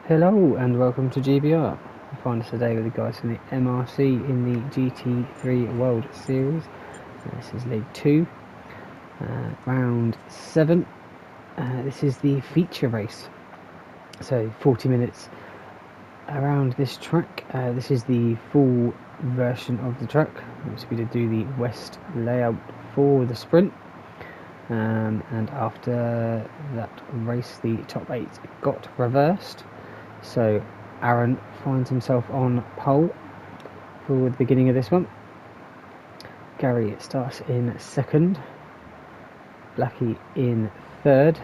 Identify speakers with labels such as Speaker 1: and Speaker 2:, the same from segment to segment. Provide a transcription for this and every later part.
Speaker 1: Hello and welcome to GBR. You find us today with the guys from the MRC in the GT3 World Series. This is League 2, round 7. This is the feature race, so 40 minutes around this track. This is the full version of the track. We did do the west layout for the sprint, and after that race the top 8 got reversed. So Aaron finds himself on pole for the beginning of this one. Gary starts in second, Blackie in third,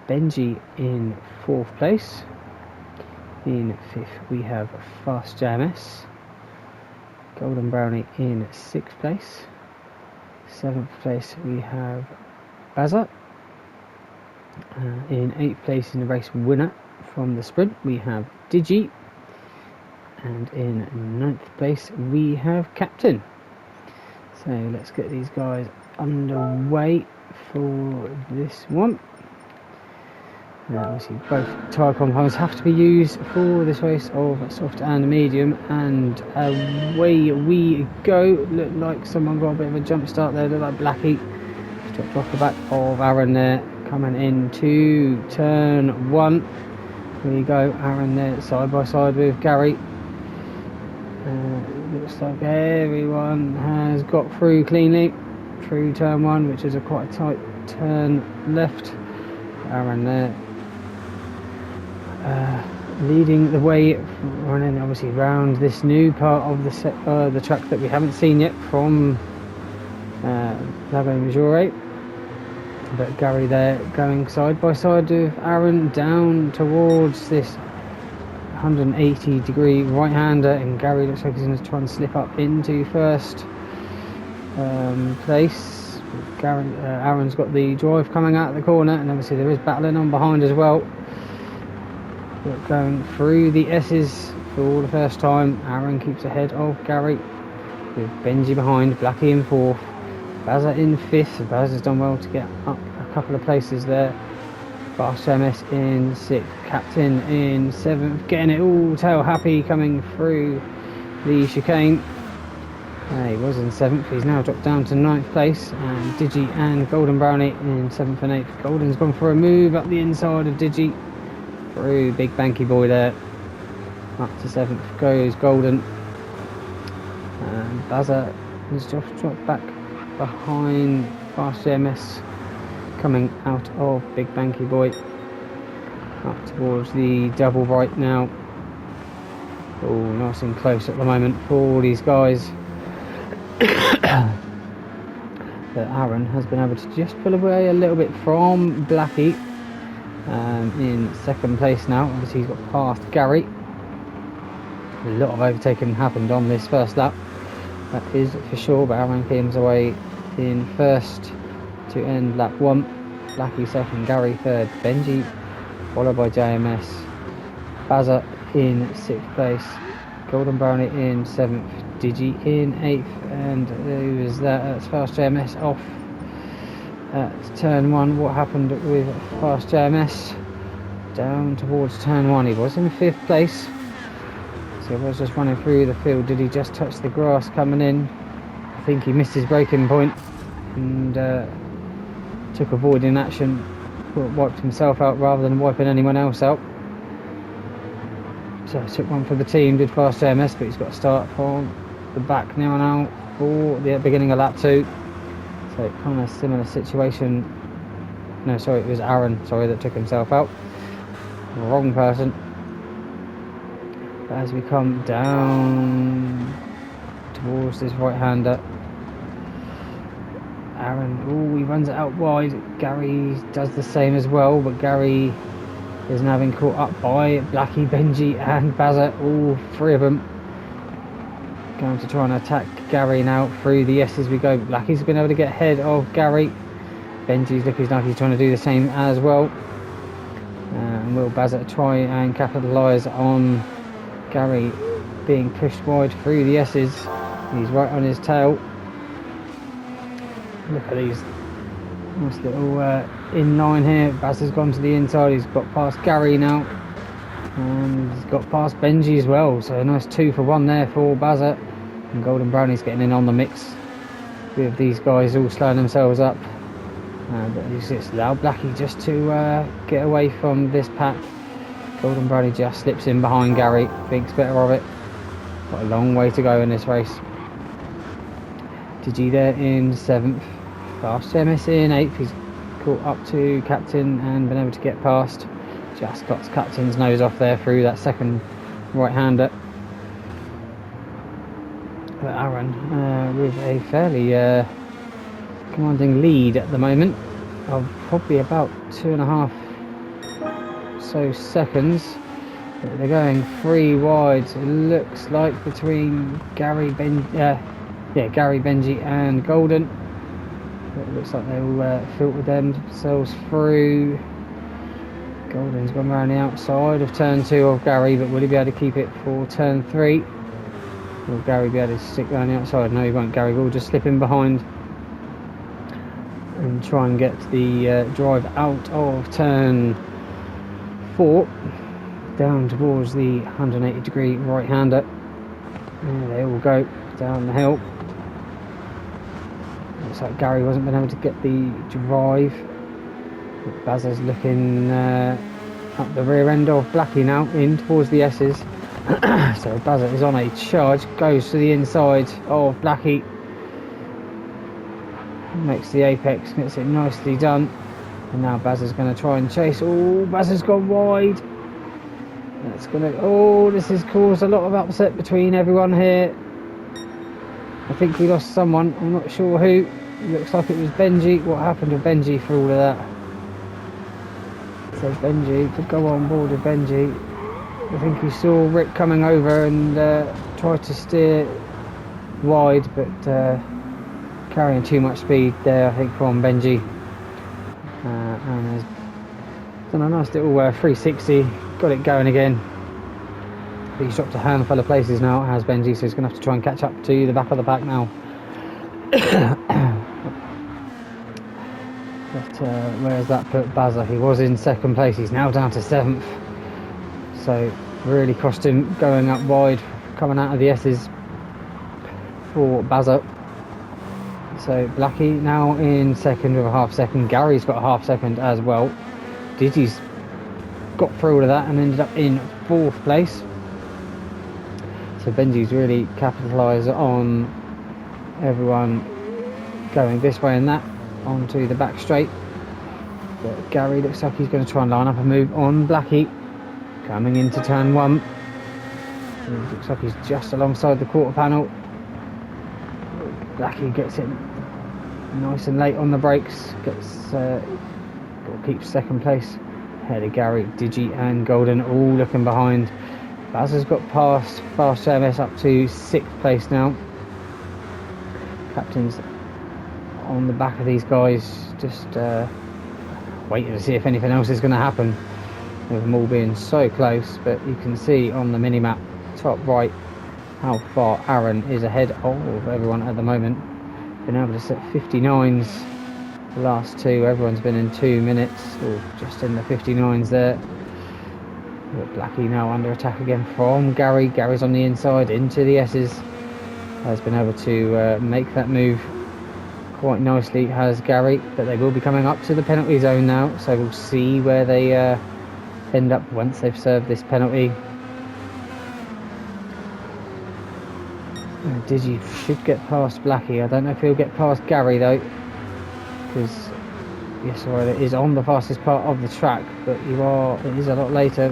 Speaker 1: Benji in fourth place. In fifth we have Fast JMS, Golden Brownie in sixth place. Seventh place we have Bazza. In eighth place in the race winner from the sprint we have Digi, and in ninth place we have Captain. So let's get these guys underway for this one. Obviously both tyre compounds have to be used for this race of soft and medium, and away we go. Look like someone got a bit of a jump start there. Look like Blackie dropped off the back of Aaron there, coming into turn 1. Here we go, Aaron there side by side with Gary. Looks like everyone has got through cleanly through turn 1, which is a quite tight turn left. Aaron there leading the way, running obviously round this new part of the track that we haven't seen yet from Lago Maggiore. But Gary there going side by side with Aaron down towards this 180 degree right hander, and Gary looks like he's going to try and slip up into first place. Aaron's got the drive coming out of the corner, and obviously there is battling on behind as well. But going through the S's for the first time, Aaron keeps ahead of Gary with Benji behind, Blackie in fourth, Bazza in fifth. Bazza's done well to get up a couple of places there. Fast MS in sixth, Captain in seventh, getting it all tail happy coming through the chicane. He was in seventh, he's now dropped down to ninth place, and Digi and Golden Brownie in seventh and eighth. Golden's gone for a move up the inside of Digi through Big Banky Boy there. Up to seventh goes Golden, and Bazza has just dropped back behind Fast MS coming out of Big Banky Boy up towards the double right now. Oh, nice and close at the moment for all these guys. But Aaron has been able to just pull away a little bit from Blackie, in second place now. Obviously he's got past Gary. A lot of overtaking happened on this first lap, that is for sure, but Aaron came away in first to end lap 1. Blackie second, Gary third, Benji followed by JMS, Bazza in 6th place, Golden Brownie in 7th, Digi in 8th, and who is that? That's Fast JMS off at turn 1. What happened with Fast JMS? Down towards turn 1, he was in 5th place, so he was just running through the field. Did he just touch the grass coming in? I think he missed his braking point and took avoiding action, wiped himself out rather than wiping anyone else out. So took one for the team, did Fast JMS, but he's got to start from the back now for the beginning of lap 2. So kind of similar situation. No, sorry, it was Aaron, that took himself out. Wrong person. But as we come down towards this right-hander, Aaron, he runs it out wide. Gary does the same as well, but Gary is now being caught up by Blackie, Benji and Bazza, all 3 of them going to try and attack Gary now through the S as we go. Blackie's been able to get ahead of Gary. Benji's looking like he's trying to do the same as well. And will Bazza try and capitalise on Gary being pushed wide through the S's? He's right on his tail. Look at these nice little in line here. Bazza's gone to the inside, he's got past Gary now. And he's got past Benji as well, so a nice 2 for 1 there for Bazza. And Golden Brownie's getting in on the mix with these guys all slowing themselves up. But it's allowed Blackie just to get away from this pack. Golden Brownie just slips in behind Gary, thinks better of it. Got a long way to go in this race. Digi there in 7th. Fast MS in 8th. He's caught up to Captain and been able to get past. Just got Captain's nose off there through that second right-hander. But Aaron with a fairly commanding lead at the moment of probably about 2.5 so seconds. But they're going 3 wide. It looks like between Gary, Benji and Golden. It looks like they'll filter themselves through. Golden's gone around the outside of turn 2 of Gary, but will he be able to keep it for turn 3? Will Gary be able to stick around the outside? No, he won't. Gary will just slip in behind and try and get the drive out of turn 4 down towards the 180-degree right-hander. There they all go down the hill. Looks like Gary wasn't been able to get the drive. Bazza's looking up the rear end of Blackie now, in towards the S's. So Bazza is on a charge, goes to the inside of Blackie, makes the apex, gets it nicely done. And now Bazza's going to try and chase. Oh, Bazza's gone wide. That's going to... Oh, this has caused a lot of upset between everyone here. I think we lost someone, I'm not sure who. It looks like it was Benji. What happened to Benji for all of that? So Benji, to go on board with Benji. I think he saw Rick coming over and tried to steer wide, but carrying too much speed there, I think, from Benji. And has done a nice little 360, got it going again. But he's dropped a handful of places now, has Benji, so he's going to have to try and catch up to the back of the pack now. But where's that put Bazza? He was in 2nd place, he's now down to 7th. So really cost him going up wide, coming out of the S's for Bazza. So Blackie now in 2nd with a half second. Gary's got a half second as well. Digi's got through all of that and ended up in 4th place. So Benji's really capitalised on everyone going this way and that onto the back straight. But Gary looks like he's going to try and line up a move on Blackie coming into turn 1. It looks like he's just alongside the quarter panel. Blackie gets it nice and late on the brakes, gets keeps 2nd place ahead of Gary, Digi and Golden all looking behind. Bazza's got past Fast MS up to 6th place now. Captain's on the back of these guys, just waiting to see if anything else is going to happen with them all being so close. But you can see on the mini-map top right how far Aaron is ahead of everyone at the moment. Been able to set 59s the last 2. Everyone's been in 2 minutes, or just in the 59s there. But Blackie now under attack again from Gary. Gary's on the inside into the S's. Has been able to make that move quite nicely, has Gary. But they will be coming up to the penalty zone now, so we'll see where they end up once they've served this penalty. Digi should get past Blackie. I don't know if he'll get past Gary though, because yes, well, it is on the fastest part of the track, but it is a lot later.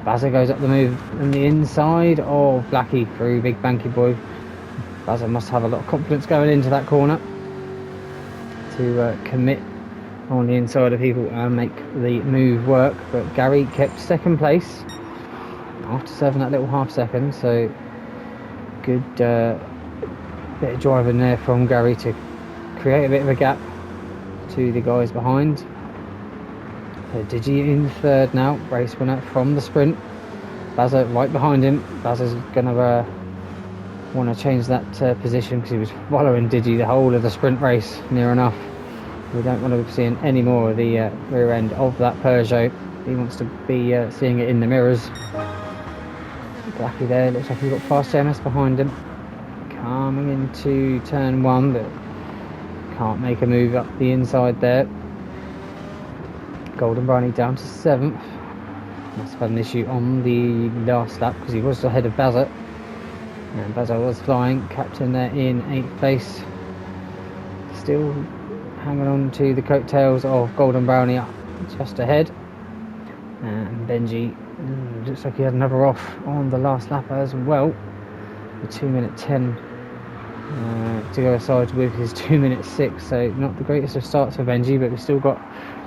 Speaker 1: Bazza goes up the move on the inside of Blackie through Big Banky Boy. Bazza must have a lot of confidence going into that corner to commit on the inside of people and make the move work. But Gary kept 2nd place after serving that little half second, so good bit of driving there from Gary to create a bit of a gap to the guys behind. So Digi in 3rd now, race winner from the sprint. Bazza right behind him. Bazza's going to want to change that position because he was following Digi the whole of the sprint race near enough. We don't want to be seeing any more of the rear end of that Peugeot. He wants to be seeing it in the mirrors. Blackie there, looks like he's got fast MS behind him. Coming into turn 1, but can't make a move up the inside there. Golden Brownie down to 7th. Must have had an issue on the last lap because he was ahead of Bazza. And Bazza was flying, captain there in 8th place. Still hanging on to the coattails of Golden Brownie up just ahead. And Benji looks like he had another off on the last lap as well. The 2:10 to go aside with his 2:06. So not the greatest of starts for Benji, but we've still got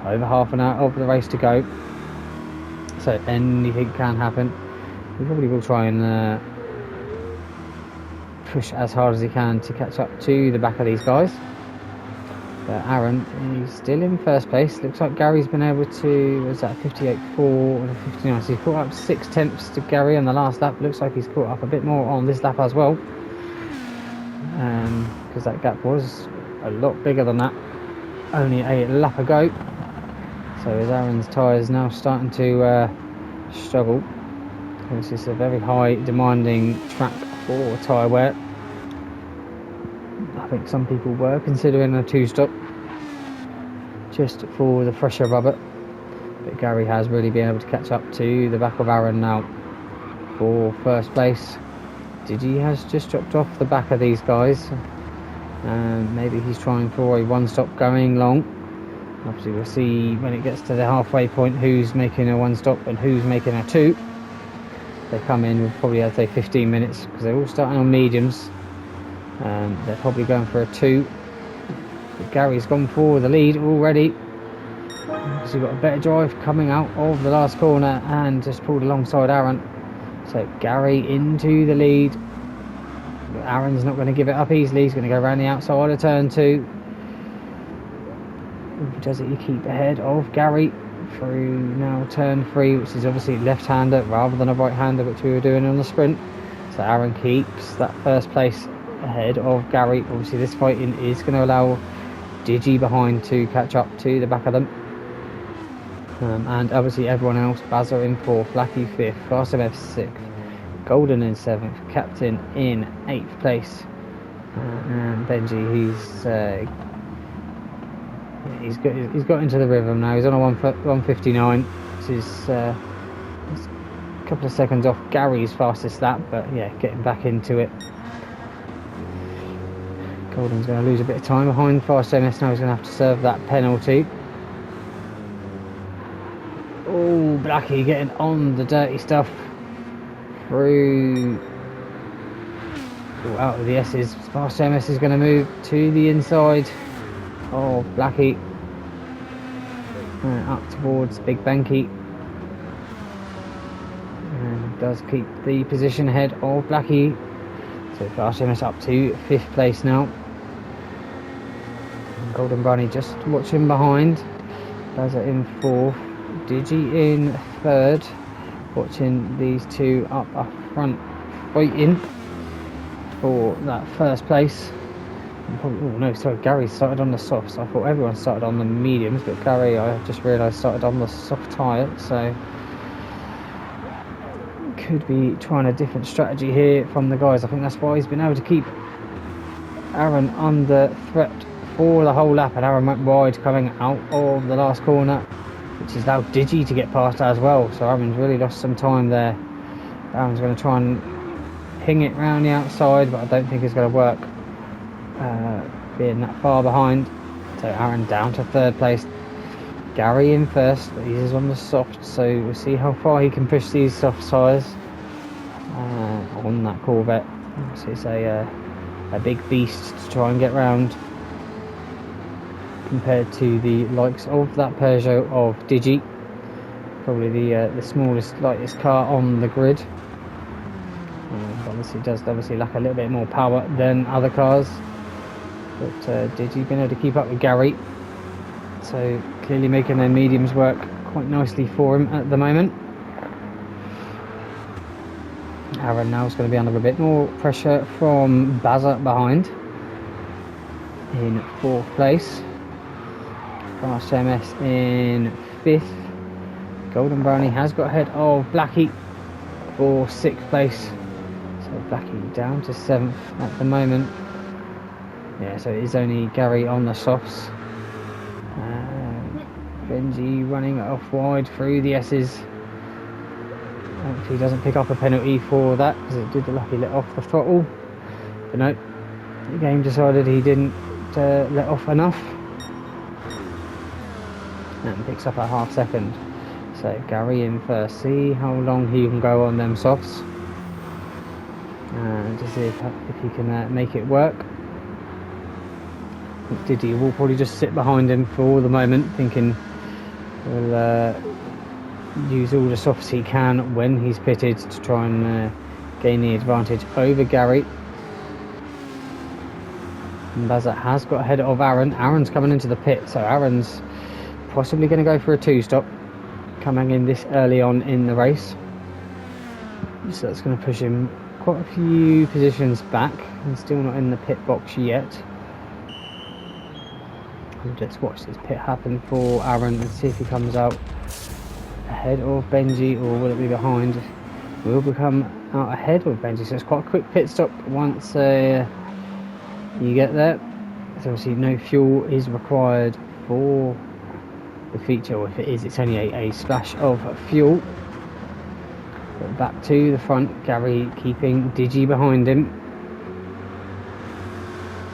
Speaker 1: over half an hour of the race to go. So anything can happen. He probably will try and push as hard as he can to catch up to the back of these guys. But Aaron is still in first place. Looks like Gary's been able to, was that 58.4 and 59, so he's caught up 6 tenths to Gary on the last lap. Looks like he's caught up a bit more on this lap as well, because that gap was a lot bigger than that only a lap ago. So as Aaron's tyres now starting to struggle, this is a very high demanding track for tyre wear. I think some people were considering a 2-stop just for the fresher rubber, but Gary has really been able to catch up to the back of Aaron now for first place. Digi has just dropped off the back of these guys, and maybe he's trying for a 1-stop going long. Obviously we'll see when it gets to the halfway point who's making a 1-stop and who's making a 2. They come in with probably, I'd say, 15 minutes because they're all starting on mediums. They're probably going for a 2. But Gary's gone for the lead already because he's got a better drive coming out of the last corner and just pulled alongside Aaron. So Gary into the lead. But Aaron's not going to give it up easily. He's going to go around the outside of turn 2. Does it keep ahead of Gary through now turn 3, which is obviously left-hander rather than a right-hander, which we were doing on the sprint. So Aaron keeps that first place ahead of Gary. Obviously this fighting is going to allow Digi behind to catch up to the back of them, and obviously everyone else. Bazza in 4th, Blackie 5th, Fast MF 6th, Golden in 7th, Captain in 8th place, and Benji, he's got into the rhythm now. He's on a 1:59, which is a couple of seconds off Gary's fastest lap, but yeah, getting back into it. Golden's going to lose a bit of time behind Fast MS now. He's going to have to serve that penalty. Oh, Blackie getting on the dirty stuff through out of the S's. Fast MS is going to move to the inside of Blackie, up towards Big Banky, and does keep the position ahead of Blackie. So Fast MS up to 5th place now. Golden Brownie just watching behind. Bazza in 4th, Digi in 3rd, watching these two up front, waiting for that first place. Probably, oh no, sorry, Gary started on the softs. I thought everyone started on the mediums, but Gary, I just realised, started on the soft tyre, so could be trying a different strategy here from the guys. I think that's why he's been able to keep Aaron under threat for the whole lap, and Aaron went wide coming out of the last corner, which has allowed Digi to get past as well. So Aaron's really lost some time there. Aaron's going to try and ping it round the outside, but I don't think it's going to work, being that far behind. So Aaron down to 3rd place. Gary in 1st, but he's on the soft, so we'll see how far he can push these soft tyres on that Corvette. So it's a big beast to try and get round, compared to the likes of that Peugeot of Digi, probably the smallest, lightest car on the grid. Obviously does lack a little bit more power than other cars, but Digi been able to keep up with Gary, so clearly making their mediums work quite nicely for him at the moment. Aaron now is going to be under a bit more pressure from Bazza behind in 4th place. Fast MS in 5th, Golden Brownie has got ahead of Blackie for 6th place. So Blackie down to 7th at the moment. Yeah, so it is only Gary on the softs. Benji running off wide through the S's. Hopefully he doesn't pick up a penalty for that, because it did look like he let off the throttle. But no, the game decided he didn't let off enough. And picks up a half second. So Gary in first. See how long he can go on them softs. And to see if he can make it work. Diddy will probably just sit behind him for the moment, thinking we'll use all the softs he can when he's pitted to try and gain the advantage over Gary. And Bazza has got ahead of Aaron. Aaron's coming into the pit, so Aaron's possibly going to go for a 2-stop coming in this early on in the race. So that's going to push him quite a few positions back, and still not in the pit box yet. Let's watch this pit happen for Aaron and see if he comes out ahead of Benji, or will it be behind? Will become out ahead of Benji, so it's quite a quick pit stop once you get there. So obviously no fuel is required for the feature, or if it is, it's only a splash of fuel. But back to the front, Gary keeping Digi behind him.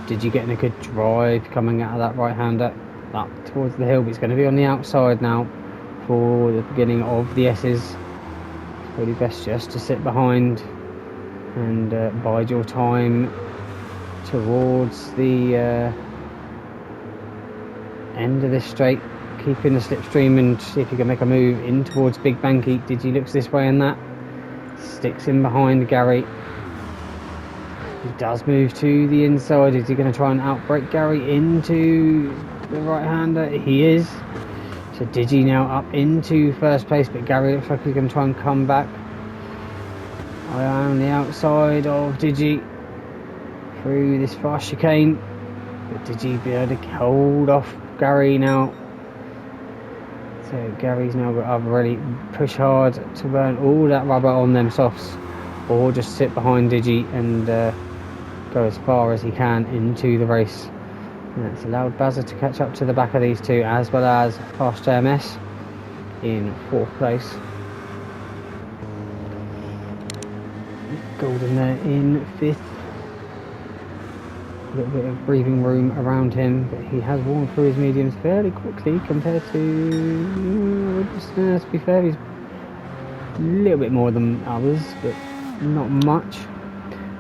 Speaker 1: Digi getting a good drive coming out of that right-hander up towards the hill, but he's going to be on the outside now for the beginning of the S's. Probably best just to sit behind and bide your time towards the end of this straight, keeping the slipstream, and see if you can make a move in towards Big Banky. Digi looks this way and that, sticks in behind Gary. He does move to the inside. Is he going to try and outbrake Gary into the right-hander? He is. So Digi now up into first place, but Gary looks like he's going to try and come back. I am on the outside of Digi through this fast chicane, but Digi be able to hold off Gary now. So Gary's now got to really push hard to burn all that rubber on them softs, or just sit behind Digi and go as far as he can into the race. And that's allowed Bazza to catch up to the back of these two, as well as Fast JMS in 4th place. Golden there in 5th. A little bit of breathing room around him, but he has worn through his mediums fairly quickly compared to, to be fair, he's a little bit more than others, but not much.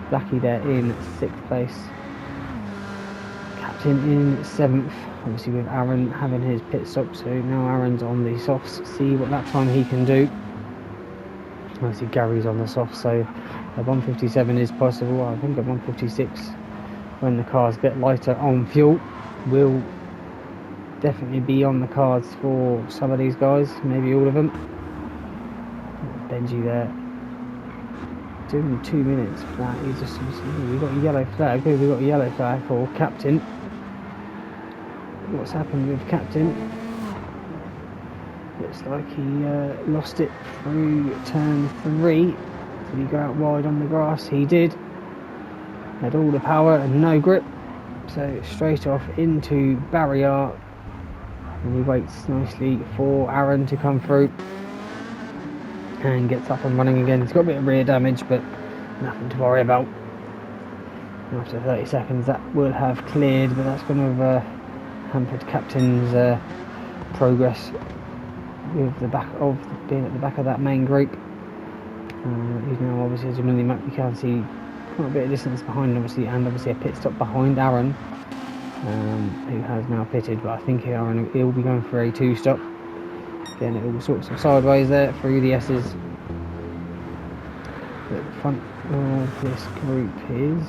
Speaker 1: Blackie there in 6th place. Captain in 7th, obviously with Aaron having his pit stop, so now Aaron's on the softs, see what that time he can do. Obviously Gary's on the softs, so a 157 is possible. I think a 156, when the cars get lighter on fuel, will definitely be on the cards for some of these guys, maybe all of them. Benji there doing 2 minutes flat. He's just, we've got a yellow flag. We've got a yellow flag for Captain. What's happened with Captain? Looks like he lost it through turn 3. Did he go out wide on the grass? He did. Had all the power and no grip, so straight off into barrier, and he waits nicely for Aaron to come through and gets up and running again. He's got a bit of rear damage, but nothing to worry about. After 30 seconds that will have cleared, but that's going to have hampered Captain's progress with the back of being at the back of that main group. He's now obviously, as you on the map you can see, quite a bit of distance behind, obviously, and obviously a pit stop behind Aaron, who has now pitted, but I think Aaron will be going for a 2-stop. Getting it all sorts of sideways there through the S's. At the front of this group is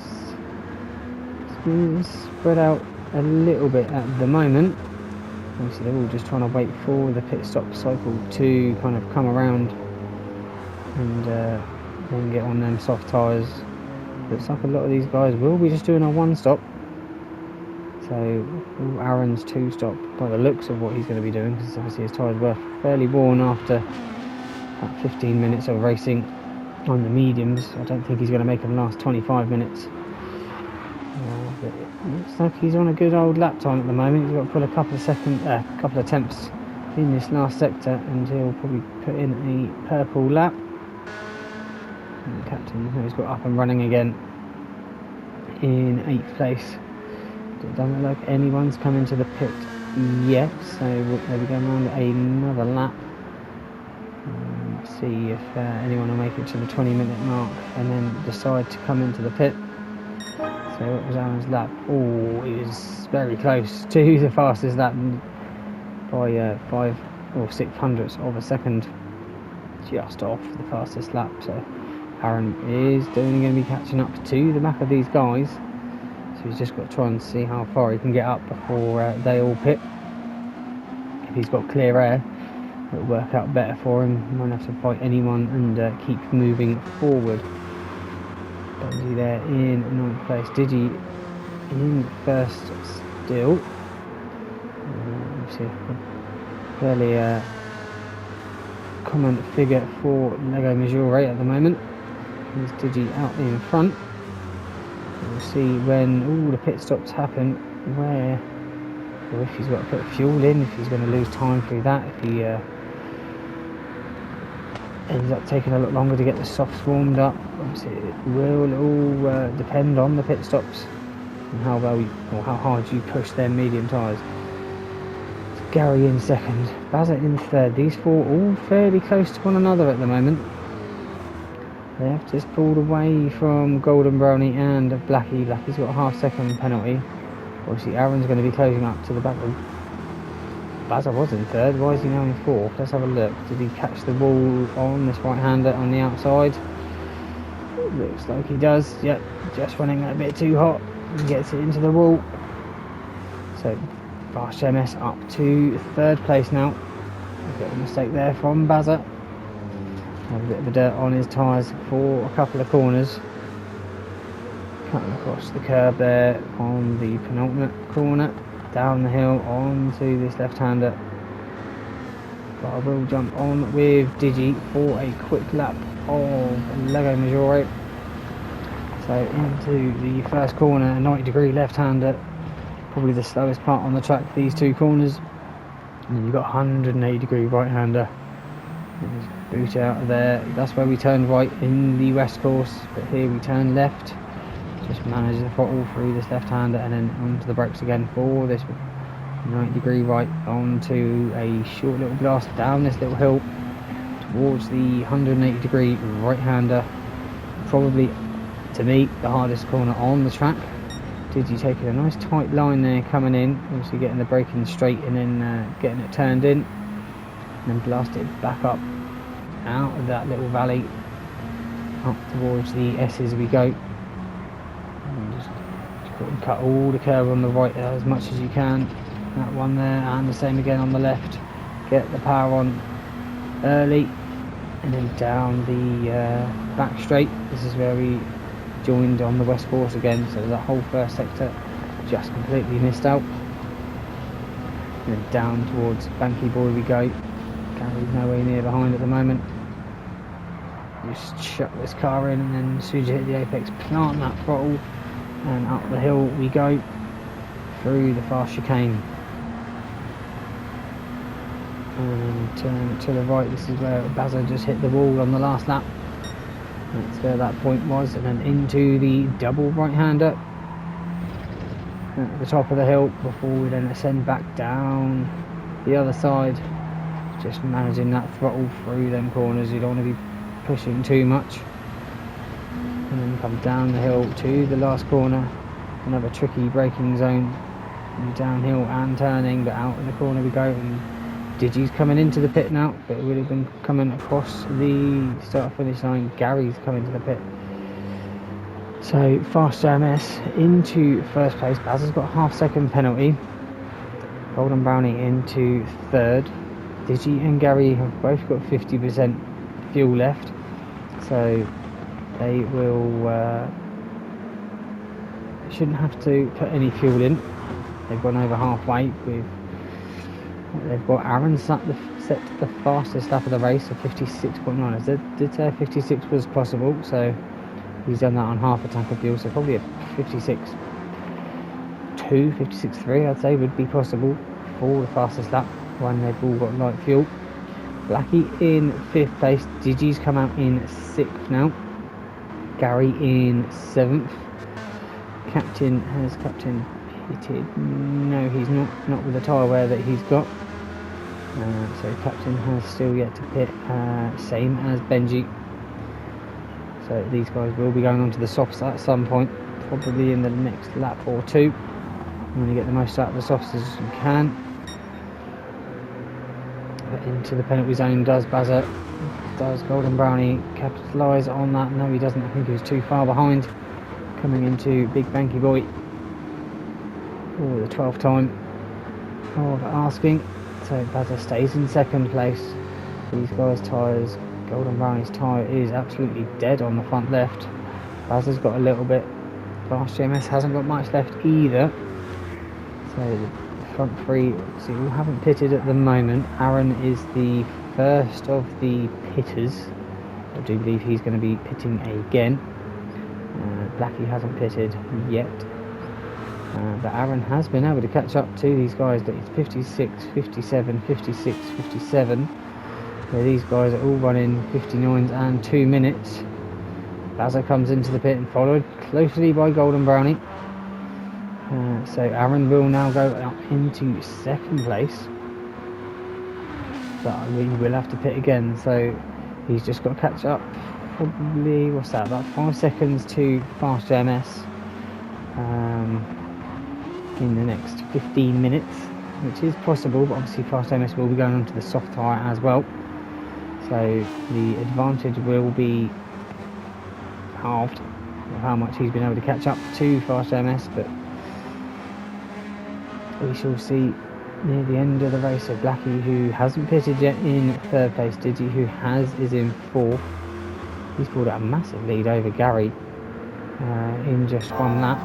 Speaker 1: spread out a little bit at the moment. Obviously they're all just trying to wait for the pit stop cycle to kind of come around and then get on them soft tyres. Looks like a lot of these guys will be just doing a 1-stop. So So Aaron's 2-stop by the looks of what he's going to be doing, because obviously his tyres were fairly worn after about 15 minutes of racing on the mediums. I don't think he's going to make them last 25 minutes. But it looks like he's on a good old lap time at the moment. He's got to pull a couple of attempts in this last sector, and he'll probably put in a purple lap. And the captain, who's got up and running again in 8th place. It doesn't look like anyone's come into the pit yet, so they'll be going around another lap. See if anyone will make it to the 20-minute mark and then decide to come into the pit. So what was Aaron's lap? Oh, he was very close to the fastest lap by 5 or 600ths of a second, just off the fastest lap. So Aaron is definitely going to be catching up to the back of these guys. So he's just got to try and see how far he can get up before they all pit. If he's got clear air, it'll work out better for him. He won't have to fight anyone and keep moving forward. Benji there in 9th place. Digi in 1st still. See a fairly common figure for Lego Maggiore at the moment. There's Digi out in front. We'll see when all the pit stops happen where, or if he's got to put fuel in, if he's going to lose time through that, if he ends up taking a lot longer to get the softs warmed up. Obviously it will all depend on the pit stops and how well or how hard you push their medium tyres. Gary in 2nd, Bazza in 3rd. These 4 all fairly close to one another at the moment. They have just pulled away from Golden Brownie and Blackie. Blackie's got a half-second penalty. Obviously Aaron's going to be closing up to the back of Bazza. Was in 3rd, why is he now in 4th? Let's have a look. Did he catch the wall on this right-hander on the outside? Looks like he does. Yep, just running a bit too hot and gets it into the wall. So Fast MS up to 3rd place now. A bit of a mistake there from Bazza. Have a bit of a dirt on his tyres for a couple of corners. Cutting across the curb there on the penultimate corner. Down the hill onto this left-hander. But I will jump on with Digi for a quick lap of Lego Maggiore. So into the first corner, a 90-degree left-hander. Probably the slowest part on the track, these 2 corners. And then you've got 180-degree right-hander. Boot out of there. That's where we turn right in the west course, but here we turn left. Just manage the throttle through this left-hander and then onto the brakes again for this 90-degree right onto a short little blast down this little hill towards the 180-degree right-hander. Probably, to me, the hardest corner on the track. Digi taking a nice tight line there coming in, obviously getting the braking straight and then getting it turned in, and then blast it back up out of that little valley up towards the S's we go. And just cut all the curve on the right there as much as you can. That one there and the same again on the left. Get the power on early and then down the back straight. This is where we joined on the west course again, so that whole first sector just completely missed out. And then down towards Banky Boy we go. Gary's nowhere near behind at the moment. Just shut this car in and then as soon as you hit the apex, plant that throttle and up the hill we go through the fast chicane. And then turn to the right. This is where Bazza just hit the wall on the last lap. That's where that point was, and then into the double right-hander at the top of the hill before we then ascend back down the other side. Just managing that throttle through them corners. You don't want to be pushing too much. And then come down the hill to the last corner. Another tricky braking zone. Downhill and turning, but out in the corner we go. And Digi's coming into the pit now, but it would have been coming across the start-finish line. Gary's coming to the pit. So Fast MS into 1st place. Bazza's got a half-second penalty. Golden Brownie into 3rd. Digi and Gary have both got 50% fuel left, so they will shouldn't have to put any fuel in. they've gone over halfway. They've got Aaron set the fastest lap of the race of 56.9. I did say 56 was possible, so he's done that on half a tank of fuel, so probably a 56.2, 56.3 I'd say would be possible for the fastest lap when they've all got light fuel. Blackie in 5th place, Digi's come out in 6th now, Gary in 7th. Captain pitted? No, he's not with the tyre wear that he's got. So Captain has still yet to pit, same as Benji. So these guys will be going on to the softs at some point, probably in the next lap or two. You want to get the most out of the softs as you can. But into the penalty zone does Bazza. Does Golden Brownie capitalise on that? No, he doesn't. I think he was too far behind. Coming into Big Banky Boy for the 12th time of asking. So Bazza stays in 2nd place. These guys' tyres, Golden Brownie's tyre is absolutely dead on the front left. Bazza's got a little bit. Fast GMS hasn't got much left either. So the front three, so we haven't pitted at the moment. Aaron is the first of the pitters. I do believe he's going to be pitting again. Blackie hasn't pitted yet. But Aaron has been able to catch up to these guys. That it's 56, 57, 56, 57. So these guys are all running 59s and 2 minutes. Bazza comes into the pit and followed closely by Golden Brownie. So Aaron will now go up into 2nd place. But we will have to pit again. So he's just got to catch up. Probably, what's that, about 5 seconds to fast JMS. In the next 15 minutes, which is possible, but obviously fast MS will be going on to the soft tyre as well, so the advantage will be halved of how much he's been able to catch up to fast MS. But we shall see near the end of the race. So Blackie, who hasn't pitted yet, in 3rd place. Digi, who is in 4th. He's pulled out a massive lead over Gary in just one lap.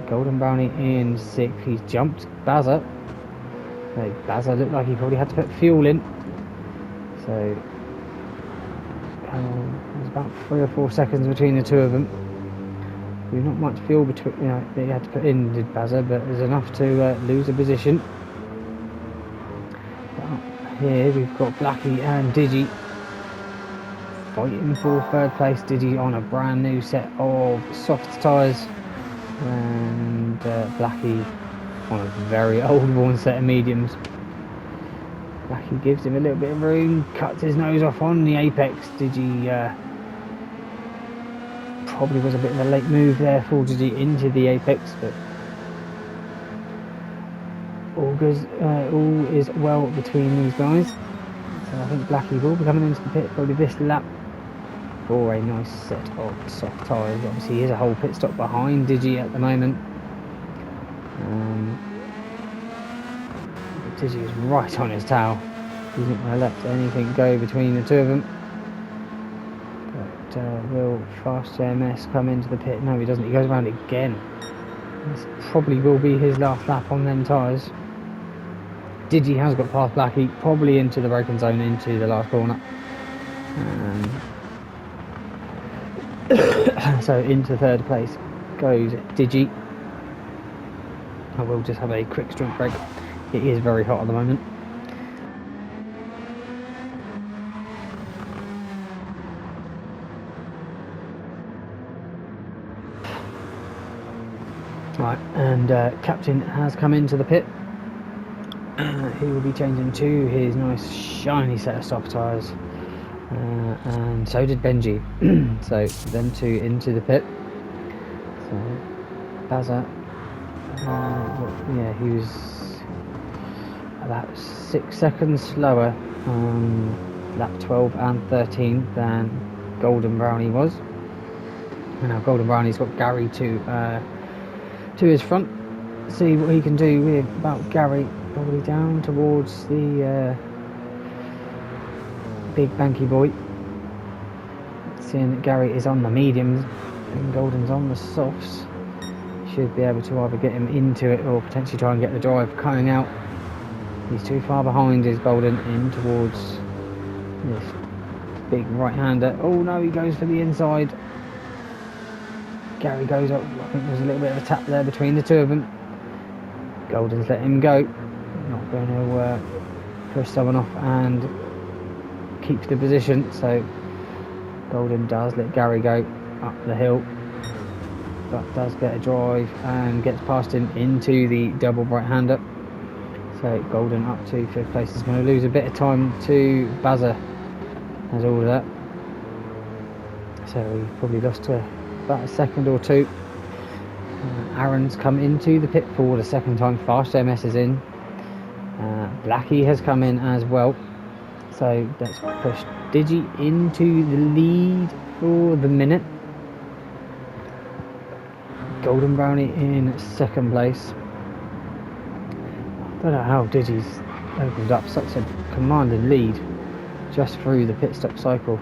Speaker 1: Golden Brownie in 6th. He's jumped Bazza. So Bazza looked like he probably had to put fuel in. So there's about 3 or 4 seconds between the two of them. There's not much fuel between, that he had to put in, did Bazza, but there's enough to lose a position. But here we've got Blackie and Digi fighting for 3rd place. Digi on a brand new set of soft tyres, and Blackie on a very old worn set of mediums. Blackie gives him a little bit of room, cuts his nose off on the apex. Digi probably was a bit of a late move there for Digi into the apex, but all is well between these guys. So I think Blackie will be coming into the pit probably this lap for a nice set of soft tyres. Obviously he is a whole pit stop behind Digi at the moment. Digi is right on his tail. He's not going to let anything go between the two of them. But will Fast JMS come into the pit? No, he doesn't. He goes around again. This probably will be his last lap on them tyres. Digi has got past Blackie, probably into the braking zone, into the last corner. So into 3rd place goes Digi. I will just have a quick drink break. It is very hot at the moment. Right, and Captain has come into the pit. He will be changing to his nice shiny set of soft tyres. And so did Benji. So them two into the pit. So Bazza, yeah, he was about 6 seconds slower on lap 12 and 13 than Golden Brownie was. And now Golden Brownie's got Gary to his front. See what he can do with about Gary, probably down towards the Big Banky Boy. Seeing that Gary is on the mediums and Golden's on the softs, should be able to either get him into it or potentially try and get the drive coming out. He's too far behind his Golden in towards this big right-hander. Oh no, he goes for the inside. Gary goes up. I think there's a little bit of a tap there between the two of them. Golden's let him go. Not going to push someone off and keep the position. So Golden does let Gary go up the hill, but does get a drive and gets past him into the double right-hander. So Golden up to 5th place is going to lose a bit of time to Bazza as all of that. So he probably lost about a second or two. Aaron's come into the pit for the second time. Fast MS is in. Blackie has come in as well. So let's push Digi into the lead for the minute. Golden Brownie in 2nd place. I don't know how Digi's opened up such a commanding lead just through the pit stop cycle.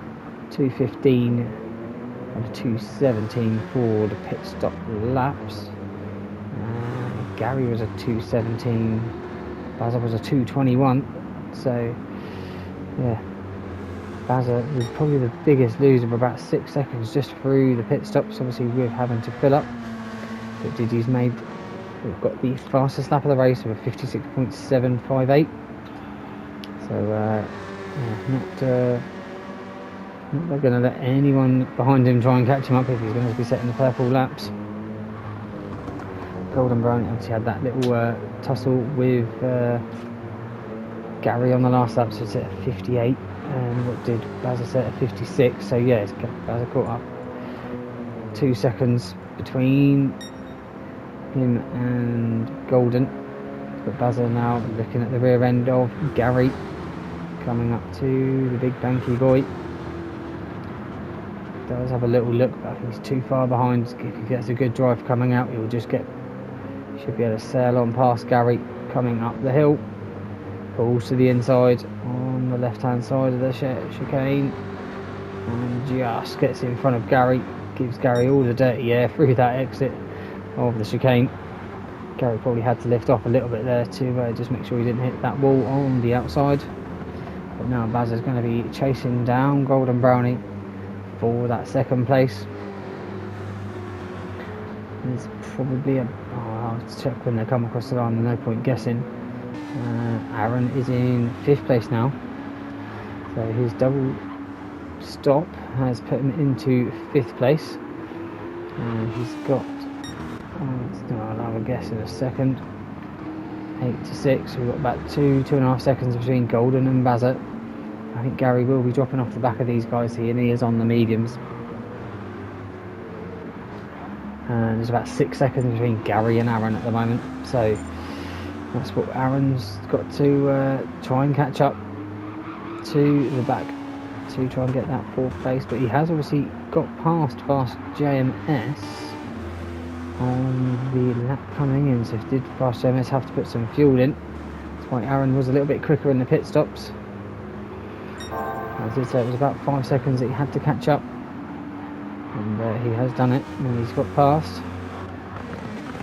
Speaker 1: 2:15 and 2:17 for the pit stop laps. Gary was a 2:17, Bazza was a 2:21. So yeah, Bazza was probably the biggest loser by about 6 seconds just through the pit stops, obviously with having to fill up. But Digi's we've got the fastest lap of the race with a 56.758. So not going to let anyone behind him try and catch him up if he's going to be setting the purple laps. Golden Brownie obviously had that little tussle with Gary on the last lap, so it's at 58. And what did Bazza set at 56? So yeah, Bazza caught up 2 seconds between him and Golden. But Bazza now looking at the rear end of Gary, coming up to the big banky boy. Does have a little look, but I think he's too far behind. If he gets a good drive coming out, he'll just should be able to sail on past Gary coming up the hill. Pulls to the inside on the left hand side of the chicane and just gets in front of Gary. Gives Gary all the dirty air through that exit of the chicane. Gary probably had to lift off a little bit there to just make sure he didn't hit that wall on the outside. But now Bazza's going to be chasing down Golden Brownie for that 2nd place. It's probably I'll have to check when they come across the line, there's no point guessing. Aaron is in 5th place now, so his double stop has put him into 5th place, and he's got I'll have a guess in a second, 8 to 6. We've got about 2.5 seconds between Golden and Bazza. I think Gary will be dropping off the back of these guys here, and he is on the mediums. And there's about 6 seconds between Gary and Aaron at the moment, so that's what Aaron's got to try and catch up to the back to try and get that 4th place. But he has obviously got past Fast JMS on the lap coming in, so did Fast JMS have to put some fuel in? That's why Aaron was a little bit quicker in the pit stops. As I did say, it was about 5 seconds that he had to catch up, and he has done it, and he's got past.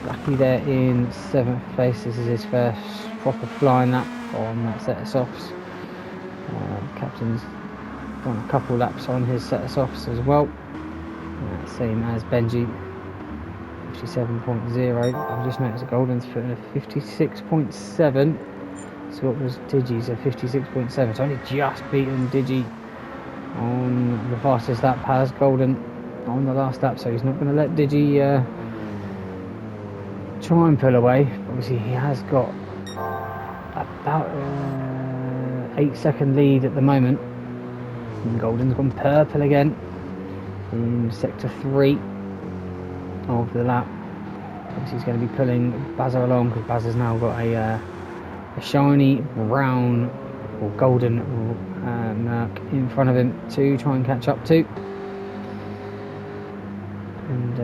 Speaker 1: Lucky there in 7th place. This is his first proper flying lap on that set of softs. Captain's done a couple laps on his set of softs as well, same as Benji, 57.0. I've just noticed that Golden's put in a 56.7. So what was Digi's a 56.7? It's only just beaten Digi on the fastest lap. Has Golden on the last lap, so he's not going to let Digi try and pull away. Obviously he has got about 8-second lead at the moment, and Golden's gone purple again in sector 3 of the lap. Obviously he's going to be pulling Bazza along, because Bazza's now got a shiny brown or golden Merc in front of him to try and catch up to, and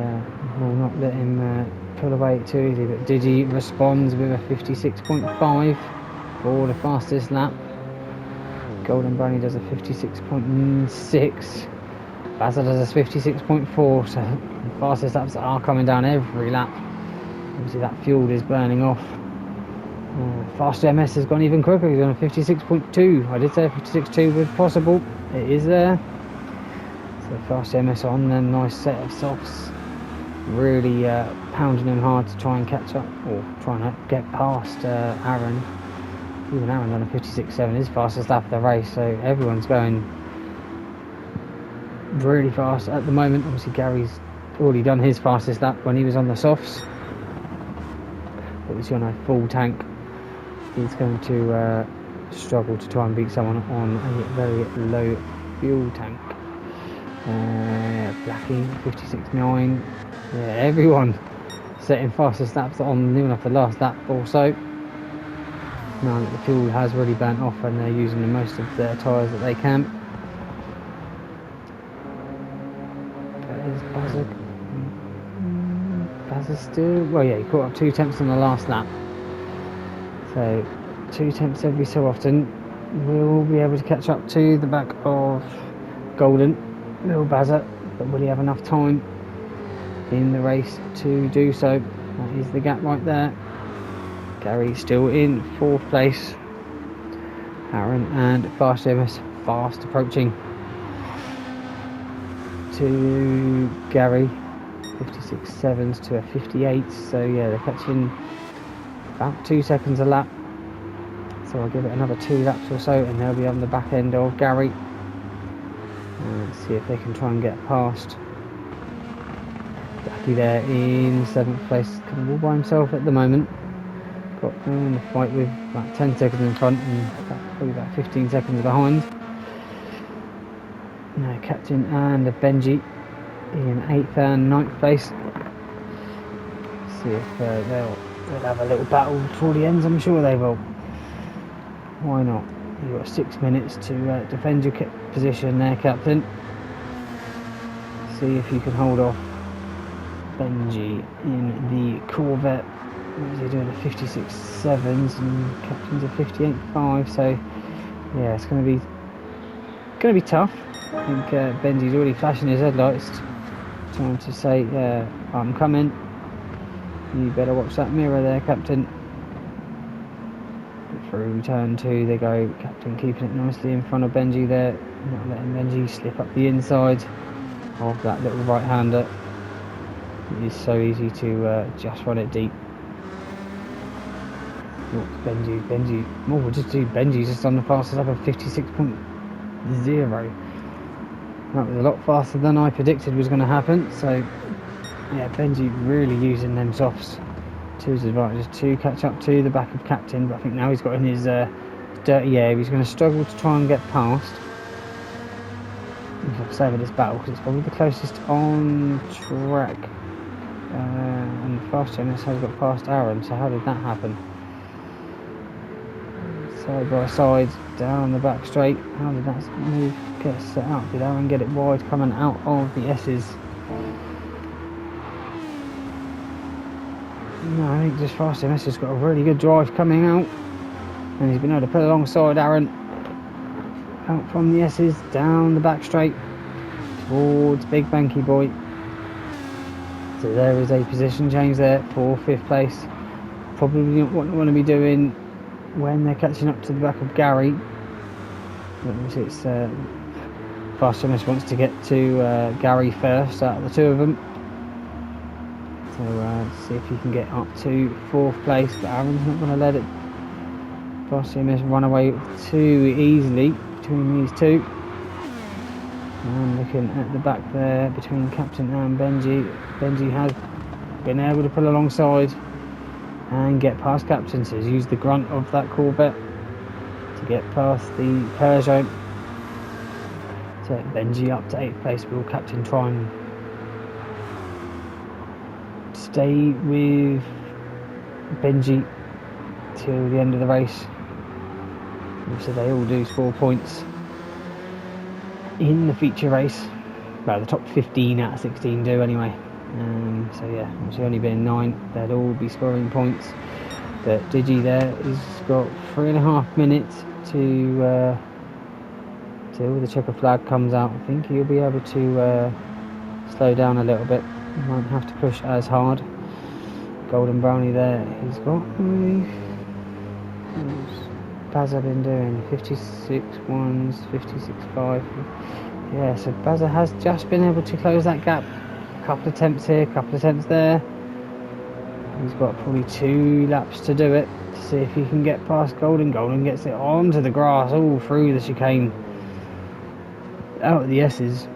Speaker 1: will not let him pull away too easy. But Digi responds with a 56.5 for the fastest lap. Golden Brownie does a 56.6. Bazza does a 56.4. So the fastest laps are coming down every lap Obviously that fuel is burning off. Fast MS has gone even quicker. He's on a 56.2. I did say 56.2 was possible. It is there. So fast MS on, then nice set of softs. Really pounding him hard to try and catch up, or trying to get past Aaron. Even Aaron's on a 56.7, his fastest lap of the race, so everyone's going really fast at the moment. Obviously Gary's already done his fastest lap when he was on the softs, but he's on a full tank. He's going to struggle to try and beat someone on a very low fuel tank. Blackie 56.9. Yeah, everyone setting fastest laps on even off the last lap or so. Now that the fuel has really burnt off and they're using the most of their tyres that they can. That is Buzzer still, well yeah, he caught up 2 tenths on the last lap. So 2 tenths every so often. We'll be able to catch up to the back of Golden, Little Bazza, but will he have enough time in the race to do so? That is the gap right there. Gary still in 4th place. Aaron and Fast MS fast approaching to Gary. 56.7s to a 58. So yeah, they're catching about 2 seconds a lap. So I'll give it another 2 laps or so and they'll be on the back end of Gary. And see if they can try and get past. Blackie there in 7th place, kind of all by himself at the moment. Got in the fight with about 10 seconds in front and probably about 15 seconds behind. Now Captain and Benji in 8th and 9th place. See if they'll have a little battle before the ends. I'm sure they will. Why not? You've got 6 minutes to defend your position there, Captain. See if you can hold off Benji in the Corvette. What is he doing? 56.7s and Captain's a 58.5. So yeah, it's going to be tough. I think Benji's already flashing his headlights, trying to say, "I'm coming. You better watch that mirror there, Captain." Through turn 2 they go. Captain keeping it nicely in front of Benji there, not letting Benji slip up the inside of that little right-hander. It is so easy to just run it deep. Benji, we'll just do Benji just on the fastest lap of 56.0. That was a lot faster than I predicted was going to happen. So yeah, Benji really using them softs to his advantage to catch up to the back of Captain, but I think now he's got in his dirty air. He's going to struggle to try and get past. I've saved this battle because it's probably the closest on track. And Fast MS has got past Aaron, so how did that happen? Side by side, down the back straight. How did that move get set up? Did Aaron get it wide coming out of the S's? No, I think just Fast MS has got a really good drive coming out, and he's been able to put alongside Aaron. Out from the S's, down the back straight, towards Big Banky Boy. So there is a position change there for 5th place. Probably not what they want to be doing when they're catching up to the back of Gary. But obviously it's Fast MS wants to get to Gary first out of the 2 of them. So see if he can get up to 4th place, but Aaron's not going to let it Fast MS run away too easily between these 2. And looking at the back there between Captain and Benji. Benji has been able to pull alongside and get past Captain, so he's used the grunt of that Corvette to get past the Peugeot. So Benji up to 8th place. Will Captain try and stay with Benji till the end of the race? So they all do score points in the feature race. Well, the top 15 out of 16 do anyway. So yeah, obviously only being 9, they'd all be scoring points. But Digi there has got 3.5 minutes to till the checker flag comes out. I think he'll be able to slow down a little bit. He won't have to push as hard. Golden Brownie there. He's got... What's Bazza been doing? 56 ones, 56.5. Yeah, so Bazza has just been able to close that gap. A couple of attempts here, a couple of attempts there. He's got probably 2 laps to do it to see if he can get past Golden. Golden gets it onto the grass, all through the chicane, out of the S's.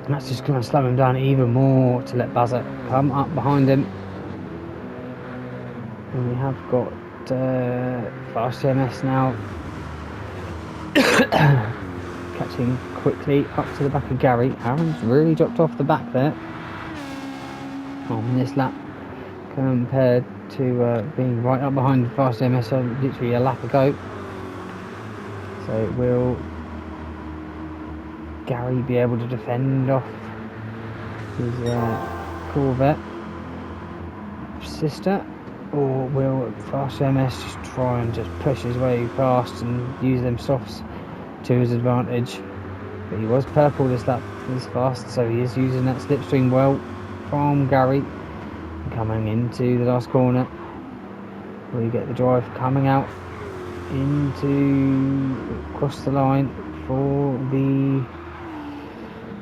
Speaker 1: And that's just going to slow him down even more to let Bazza come up behind him. And we have got Fast MS now catching quickly up to the back of Gary. Aaron's really dropped off the back there on this lap compared to being right up behind Fast MS literally a lap ago. So will Gary be able to defend off his Corvette sister, or will Fast MS just try and just push his way past and use them softs to his advantage? But he was purple this lap, this fast, so he is using that slipstream well from Gary. Coming into the last corner, will you get the drive coming out into across the line for the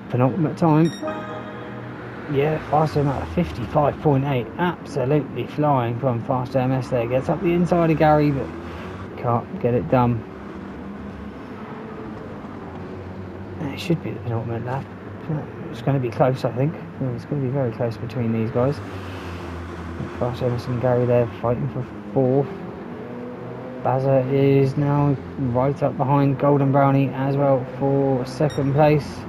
Speaker 1: penultimate time? Yeah, Fast MS at 55.8, absolutely flying from Fast MS there. Gets up the inside of Gary, but can't get it done. It should be the penultimate lap. It's going to be close, I think. It's going to be very close between these guys. Fast MS and Gary there fighting for 4th. Bazza is now right up behind Golden Brownie as well for 2nd place.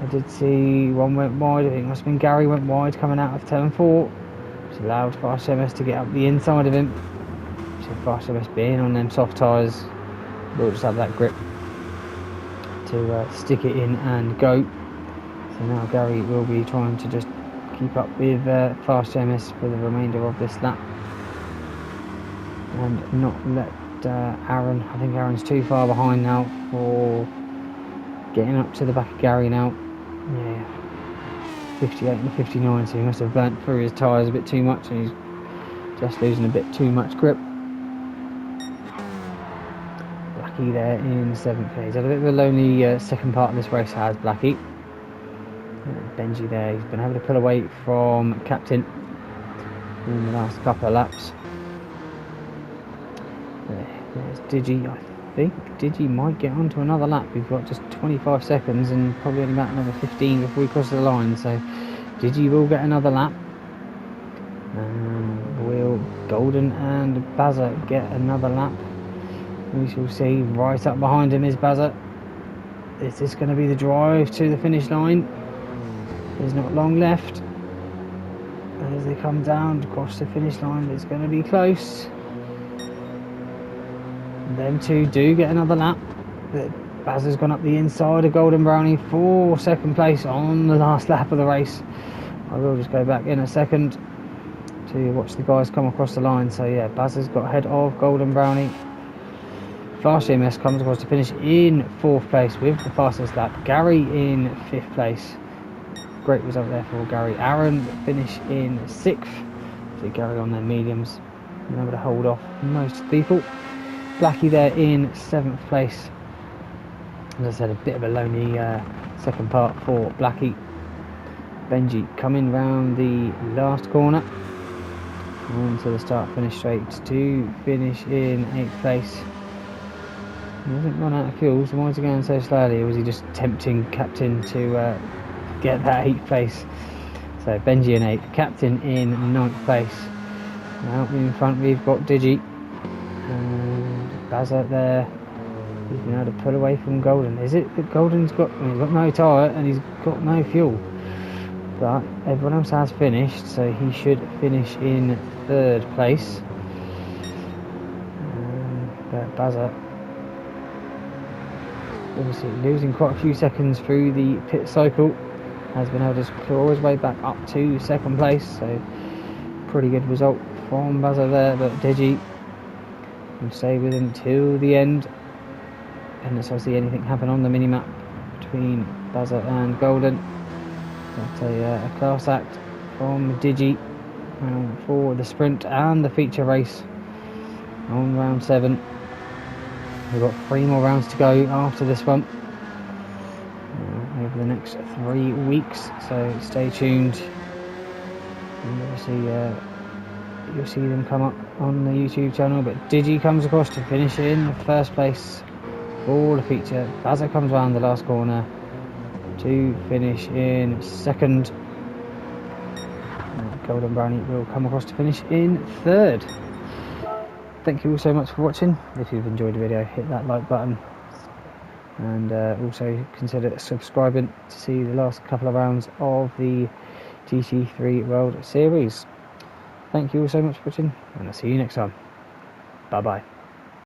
Speaker 1: I did see one went wide. I think it must have been Gary went wide coming out of turn 4, which allowed Fast MS to get up the inside of him. So Fast MS being on them soft tyres will just have that grip to stick it in and go. So now Gary will be trying to just keep up with Fast MS for the remainder of this lap and not let Aaron, I think Aaron's too far behind now for getting up to the back of Gary now. Yeah, 58 and 59, so he must have burnt through his tyres a bit too much and he's just losing a bit too much grip. Blackie there in 7th place. Had a bit of a lonely second part of this race, has Blackie. Benji there, he's been able to pull away from Captain in the last couple of laps. There's Digi. I think Digi might get onto another lap. We've got just 25 seconds and probably only about another 15 before we cross the line, so Digi will get another lap. Will Golden and Bazza get another lap? We shall see. Right up behind him is Bazza. Is this going to be the drive to the finish line? There's not long left. As they come down across the finish line, it's going to be close. Them two do get another lap. Bazza's gone up the inside of Golden Brownie for 2nd place on the last lap of the race. I will just go back in a second to watch the guys come across the line. So yeah, Bazza's got ahead of Golden Brownie. Fast MS comes across to finish in 4th place with the fastest lap. Gary in 5th place. Great result there for Gary. Aaron finish in 6th. So Gary on their mediums, been able to hold off most people. Blackie there in 7th place. As I said, a bit of a lonely second part for Blackie. Benji coming round the last corner onto the start finish straight to finish in 8th place. He hasn't run out of fuel, so why is he going so slowly, or was he just tempting Captain to get that 8th place? So Benji in 8th, Captain in 9th place. Now in front we've got Digi and Bazza there. He's been able to pull away from Golden. Is it that Golden's got, he's got no tyre and he's got no fuel? But everyone else has finished, so he should finish in 3rd place. But Bazza obviously losing quite a few seconds through the pit cycle, has been able to claw his way back up to 2nd place, so pretty good result from Bazza there. But Digi will stay with him till the end, and let's see anything happen on the mini-map between Bazza and Golden. But a class act from Digi for the sprint and the feature race on round 7. We've got 3 more rounds to go after this one over the next 3 weeks, so stay tuned. And obviously you'll see them come up on the YouTube channel, but Digi comes across to finish in the first place for the feature as it comes around the last corner to finish in second. And Golden Brownie will come across to finish in third. Thank you all so much for watching. If you've enjoyed the video, hit that like button, and also consider subscribing to see the last couple of rounds of the GT3 World Series. Thank you all so much for watching, and I'll see you next time. Bye bye.